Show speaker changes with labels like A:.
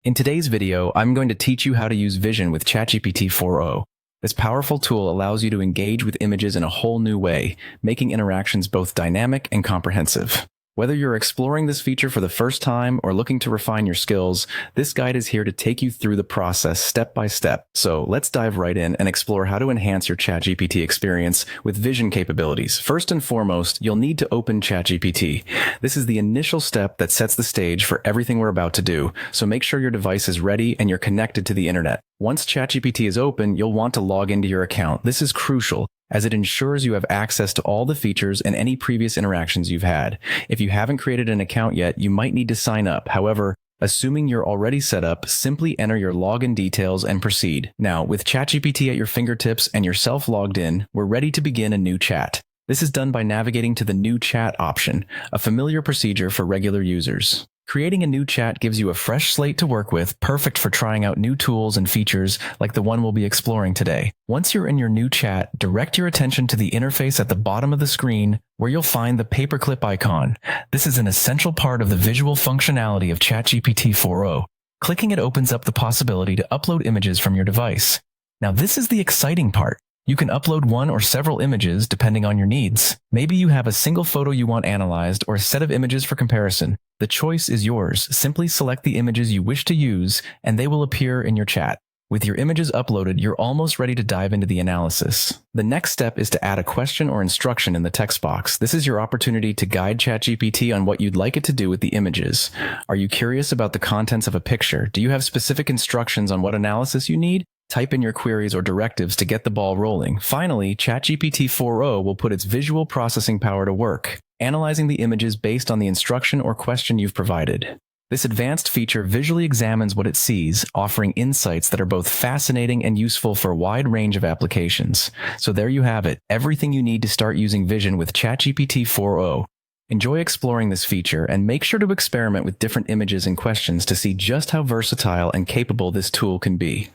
A: In today's video, I'm going to teach you how to use Vision with Chatgpt-4o. This powerful tool allows you to engage with images in a whole new way, making interactions both dynamic and comprehensive. Whether you're exploring this feature for the first time or looking to refine your skills, this guide is here to take you through the process step by step. So let's dive right in and explore how to enhance your ChatGPT experience with Vision capabilities. First and foremost, you'll need to open ChatGPT. This is the initial step that sets the stage for everything we're about to do, so make sure your device is ready and you're connected to the internet. Once ChatGPT is open, you'll want to log into your account. This is crucial, as it ensures you have access to all the features and any previous interactions you've had. If you haven't created an account yet, you might need to sign up. However, assuming you're already set up, simply enter your login details and proceed. Now, with ChatGPT at your fingertips and yourself logged in, we're ready to begin a new chat. This is done by navigating to the New Chat option, a familiar procedure for regular users. Creating a new chat gives you a fresh slate to work with, perfect for trying out new tools and features like the one we'll be exploring today. Once you're in your new chat, direct your attention to the interface at the bottom of the screen where you'll find the paperclip icon. This is an essential part of the visual functionality of Chatgpt-4o. Clicking it opens up the possibility to upload images from your device. Now, this is the exciting part. You can upload one or several images depending on your needs. Maybe you have a single photo you want analyzed or a set of images for comparison. The choice is yours. Simply select the images you wish to use and they will appear in your chat. With your images uploaded, you're almost ready to dive into the analysis. The next step is to add a question or instruction in the text box. This is your opportunity to guide ChatGPT on what you'd like it to do with the images. Are you curious about the contents of a picture? Do you have specific instructions on what analysis you need? Type in your queries or directives to get the ball rolling. Finally, Chatgpt-4o will put its visual processing power to work, analyzing the images based on the instruction or question you've provided. This advanced feature visually examines what it sees, offering insights that are both fascinating and useful for a wide range of applications. So there you have it, everything you need to start using Vision with Chatgpt-4o. Enjoy exploring this feature and make sure to experiment with different images and questions to see just how versatile and capable this tool can be.